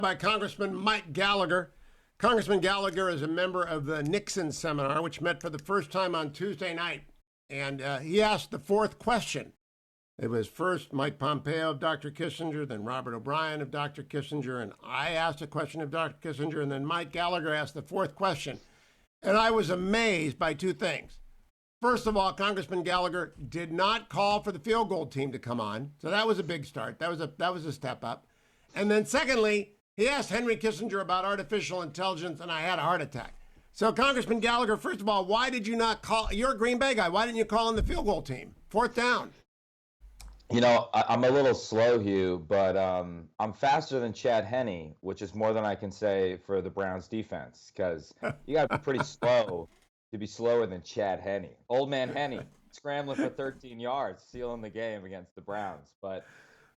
By Congressman Mike Gallagher. Congressman Gallagher is a member of the Nixon seminar, which met for the first time on Tuesday night. And he asked the fourth question. It was first Mike Pompeo of Dr. Kissinger, then Robert O'Brien of Dr. Kissinger, and I asked a question of Dr. Kissinger, and then Mike Gallagher asked the fourth question. And I was amazed by two things. First of all, Congressman Gallagher did not call for the field goal team to come on, so that was a big start. That was a step up. And then secondly, he asked Henry Kissinger about artificial intelligence, and I had a heart attack. So, Congressman Gallagher, first of all, why did you not call? You're a Green Bay guy. Why didn't you call in the field goal team? Fourth down. You know, I'm a little slow, Hugh, but I'm faster than Chad Henne, which is more than I can say for the Browns defense, because you got to be pretty slow to be slower than Chad Henne. Old man Henne, scrambling for 13 yards, sealing the game against the Browns. But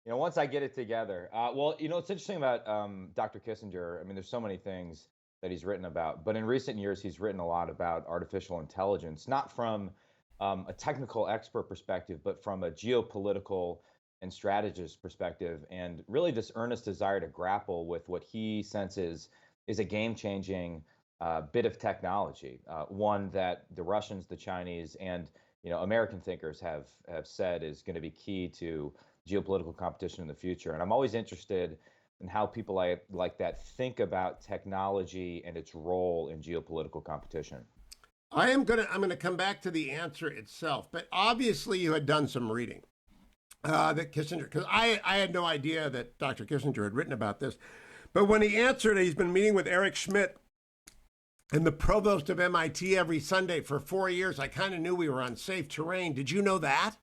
once I get it together, it's interesting about Dr. Kissinger. I mean, there's so many things that he's written about, but in recent years, he's written a lot about artificial intelligence, not from a technical expert perspective, but from a geopolitical and strategist perspective, and really this earnest desire to grapple with what he senses is a game-changing bit of technology, one that the Russians, the Chinese, and American thinkers have said is going to be key to geopolitical competition in the future. And I'm always interested in how people like that think about technology and its role in geopolitical competition. I'm gonna come back to the answer itself, but obviously you had done some reading that Kissinger, because I had no idea that Dr. Kissinger had written about this. But when he answered, he's been meeting with Eric Schmidt and the provost of MIT every Sunday for 4 years. I kind of knew we were on safe terrain. Did you know that?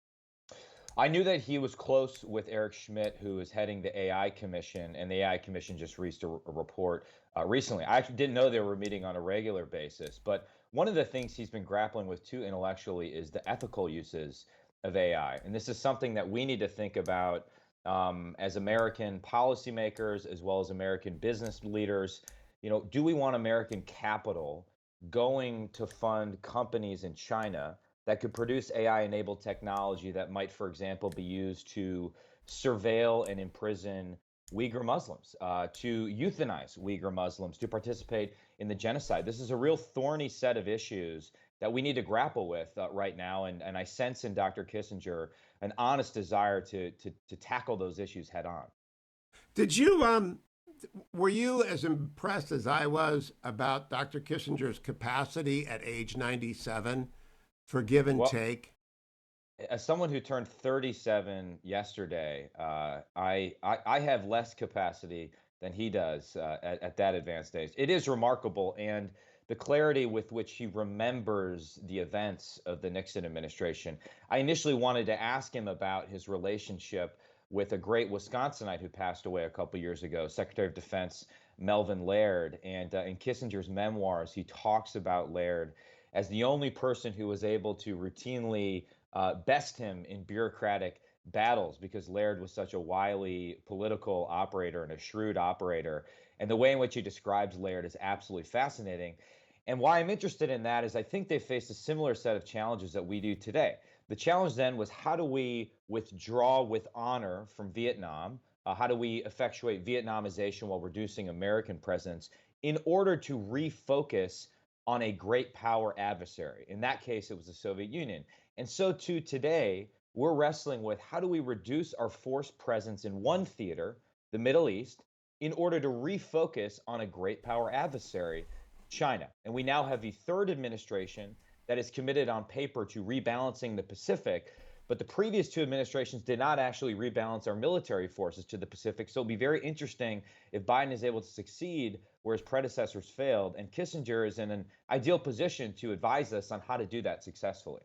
I knew that he was close with Eric Schmidt, who is heading the AI Commission, and the AI Commission just released a report recently. I actually didn't know they were meeting on a regular basis, but one of the things he's been grappling with too intellectually is the ethical uses of AI. And this is something that we need to think about as American policymakers, as well as American business leaders. Do we want American capital going to fund companies in China that could produce AI-enabled technology that might, for example, be used to surveil and imprison Uyghur Muslims, to euthanize Uyghur Muslims, to participate in the genocide? This is a real thorny set of issues that we need to grapple with right now, and I sense in Dr. Kissinger an honest desire to tackle those issues head on. Did you were you as impressed as I was about Dr. Kissinger's capacity at age 97 for give and take? As someone who turned 37 yesterday, I have less capacity than he does at that advanced age. It is remarkable, and the clarity with which he remembers the events of the Nixon administration. I initially wanted to ask him about his relationship with a great Wisconsinite who passed away a couple years ago, Secretary of Defense Melvin Laird. And in Kissinger's memoirs, he talks about Laird as the only person who was able to routinely best him in bureaucratic battles, because Laird was such a wily political operator and a shrewd operator. And the way in which he describes Laird is absolutely fascinating. And why I'm interested in that is I think they faced a similar set of challenges that we do today. The challenge then was, how do we withdraw with honor from Vietnam? How do we effectuate Vietnamization while reducing American presence in order to refocus on a great power adversary? In that case, it was the Soviet Union. And so too today, we're wrestling with, how do we reduce our force presence in one theater, the Middle East, in order to refocus on a great power adversary, China? And we now have the third administration that is committed on paper to rebalancing the Pacific, but the previous two administrations did not actually rebalance our military forces to the Pacific. So it'll be very interesting if Biden is able to succeed where his predecessors failed, and Kissinger is in an ideal position to advise us on how to do that successfully.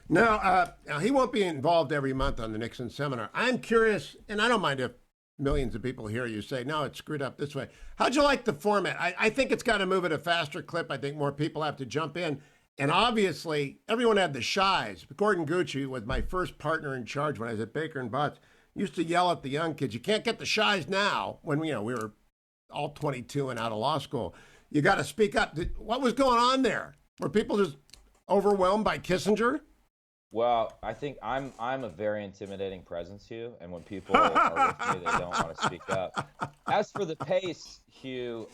Now, he won't be involved every month on the Nixon seminar. I'm curious, and I don't mind if millions of people hear you say, no, it's screwed up this way. How'd you like the format? I think it's got to move at a faster clip. I think more people have to jump in. And obviously, everyone had the shies. Gordon Gucci was my first partner in charge when I was at Baker and Butts. Used to yell at the young kids, you can't get the shies now, when we were all 22 and out of law school. You got to speak up. What was going on there? Were people just overwhelmed by Kissinger? Well, I think I'm a very intimidating presence, Hugh, and when people are with me, they don't want to speak up. As for the pace, Hugh,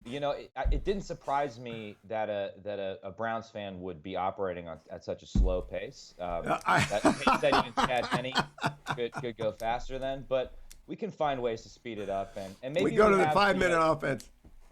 it didn't surprise me that a Browns fan would be operating at such a slow pace. That pace that even Chad Henne could go faster than, but we can find ways to speed it up, and We maybe go we to the have 5 minute offense.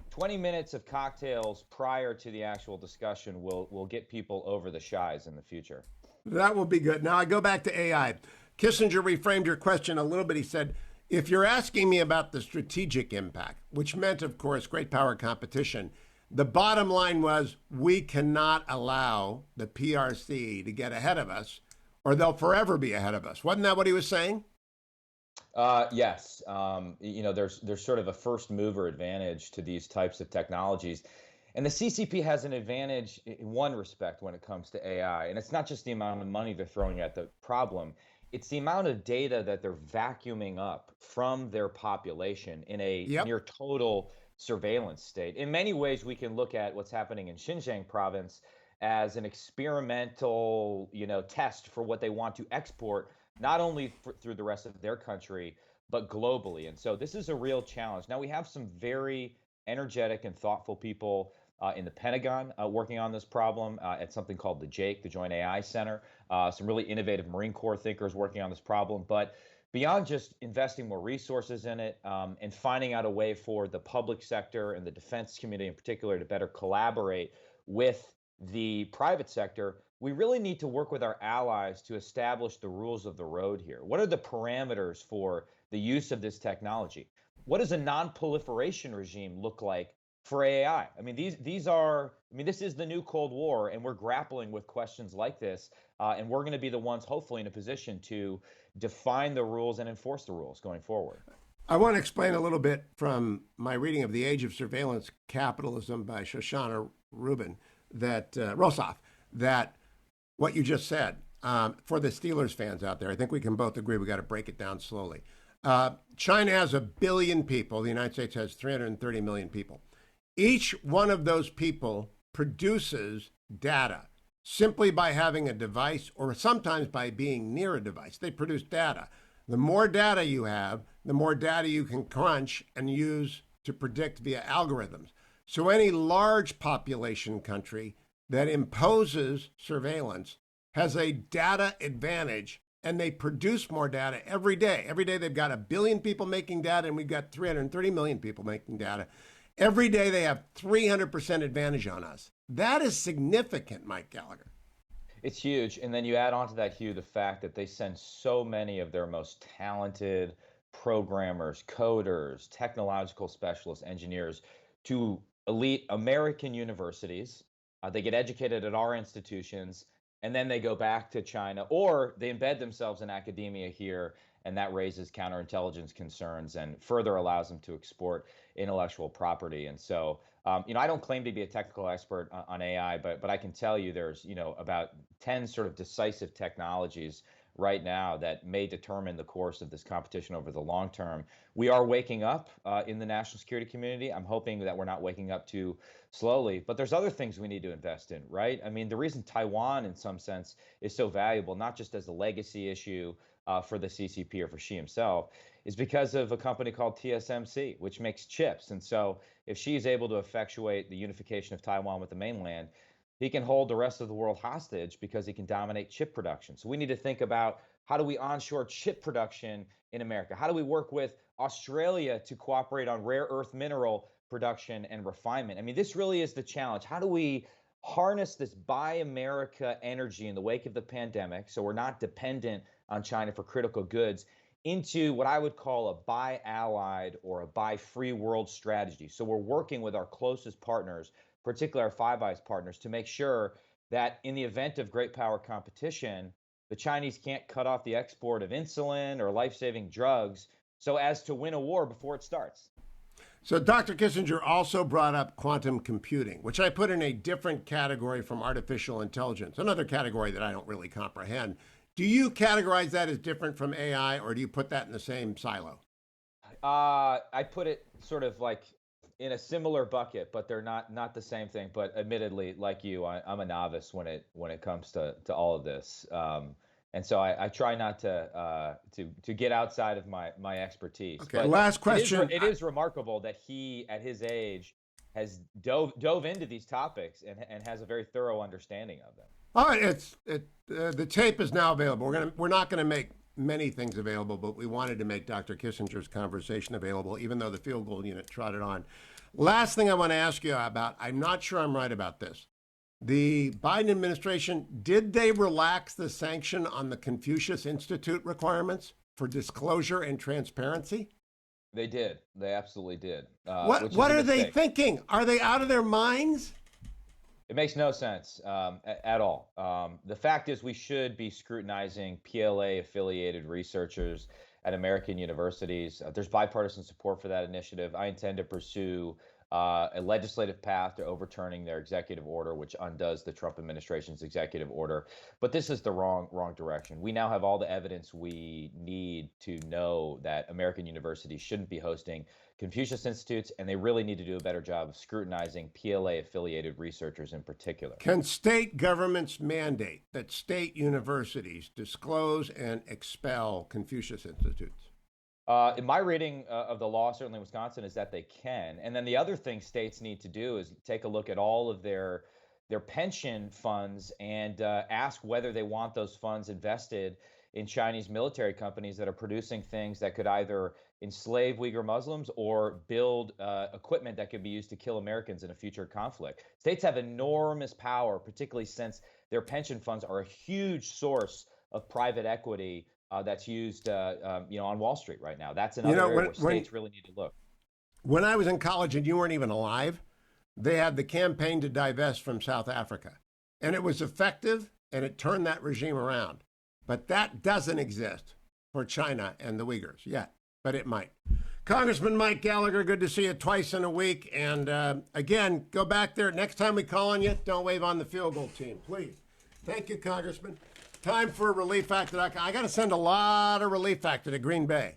20 minutes of cocktails prior to the actual discussion will get people over the shies in the future. That will be good. Now I go back to AI. Kissinger reframed your question a little bit. He said, if you're asking me about the strategic impact, which meant, of course, great power competition, the bottom line was we cannot allow the PRC to get ahead of us or they'll forever be ahead of us. Wasn't that what he was saying? Yes. There's sort of a first mover advantage to these types of technologies. And the CCP has an advantage in one respect when it comes to AI. And it's not just the amount of money they're throwing at the problem, it's the amount of data that they're vacuuming up from their population in a Yep. near total surveillance state. In many ways, we can look at what's happening in Xinjiang province as an experimental, test for what they want to export, not only through the rest of their country, but globally. And so this is a real challenge. Now, we have some very energetic and thoughtful people in the Pentagon working on this problem at something called the JAKE, the Joint AI Center. Some really innovative Marine Corps thinkers working on this problem. But beyond just investing more resources in it and finding out a way for the public sector and the defense community in particular to better collaborate with the private sector, we really need to work with our allies to establish the rules of the road here. What are the parameters for the use of this technology? What does a non-proliferation regime look like for AI? I mean, this is the new Cold War, and we're grappling with questions like this, and we're going to be the ones, hopefully, in a position to define the rules and enforce the rules going forward. I want to explain a little bit from my reading of The Age of Surveillance Capitalism by Shoshana Rubin, that Rosoff, that what you just said, for the Steelers fans out there, I think we can both agree we got to break it down slowly. China has 1 billion people. The United States has 330 million people. Each one of those people produces data simply by having a device or sometimes by being near a device. They produce data. The more data you have, the more data you can crunch and use to predict via algorithms. So any large population country that imposes surveillance has a data advantage, and they produce more data every day. Every day they've got 1 billion people making data, and we've got 330 million people making data. Every day they have 300% advantage on us. That is significant, Mike Gallagher. It's huge. And then you add on to that, Hugh, the fact that they send so many of their most talented programmers, coders, technological specialists, engineers to elite American universities. They get educated at our institutions, and then they go back to China, or they embed themselves in academia here, and that raises counterintelligence concerns and further allows them to export intellectual property. And so, I don't claim to be a technical expert on AI, but I can tell you there's, about 10 sort of decisive technologies right now that may determine the course of this competition over the long term. We are waking up in the national security community. I'm hoping that we're not waking up too slowly, but there's other things we need to invest in, right? I mean, the reason Taiwan, in some sense, is so valuable, not just as a legacy issue for the CCP or for Xi himself, is because of a company called TSMC, which makes chips. And so if Xi is able to effectuate the unification of Taiwan with the mainland, he can hold the rest of the world hostage because he can dominate chip production. So we need to think about, how do we onshore chip production in America? How do we work with Australia to cooperate on rare earth mineral production and refinement? I mean, this really is the challenge. How do we harness this Buy America energy in the wake of the pandemic, so we're not dependent on China for critical goods, into what I would call a buy allied or a buy free world strategy? So we're working with our closest partners, particularly our Five Eyes partners, to make sure that in the event of great power competition, the Chinese can't cut off the export of insulin or life-saving drugs so as to win a war before it starts. So Dr. Kissinger also brought up quantum computing, which I put in a different category from artificial intelligence, another category that I don't really comprehend. Do you categorize that as different from AI, or do you put that in the same silo? I put it sort of like in a similar bucket, but they're not the same thing. But admittedly, like you, I'm a novice when it comes to all of this, and so I try not to get outside of my expertise. Okay, But last question. it is remarkable that he, at his age, has dove into these topics and has a very thorough understanding of them. All right, the tape is now available. We're not gonna make many things available, but we wanted to make Dr. Kissinger's conversation available, even though the field goal unit trotted on. Last thing I want to ask you about, I'm not sure I'm right about this. The Biden administration, did they relax the sanction on the Confucius Institute requirements for disclosure and transparency? They did. They absolutely did. What are they thinking? Are they out of their minds? It makes no sense at all. The fact is, we should be scrutinizing PLA-affiliated researchers at American universities. There's bipartisan support for that initiative. I intend to pursue a legislative path to overturning their executive order, which undoes the Trump administration's executive order. But this is the wrong direction. We now have all the evidence we need to know that American universities shouldn't be hosting Confucius Institutes, and they really need to do a better job of scrutinizing PLA-affiliated researchers in particular. Can state governments mandate that state universities disclose and expel Confucius Institutes? In my reading of the law, certainly in Wisconsin, is that they can. And then the other thing states need to do is take a look at all of their pension funds and ask whether they want those funds invested in Chinese military companies that are producing things that could either enslave Uyghur Muslims or build equipment that could be used to kill Americans in a future conflict. States have enormous power, particularly since their pension funds are a huge source of private equity that's used on Wall Street right now. That's another area where states really need to look. When I was in college and you weren't even alive, they had the campaign to divest from South Africa. And it was effective, and it turned that regime around. But that doesn't exist for China and the Uyghurs yet, but it might. Congressman Mike Gallagher, good to see you twice in a week. And again, go back there. Next time we call on you, don't wave on the field goal team, please. Thank you, Congressman. Time for Relief Factor. I got to send a lot of Relief Factor to Green Bay.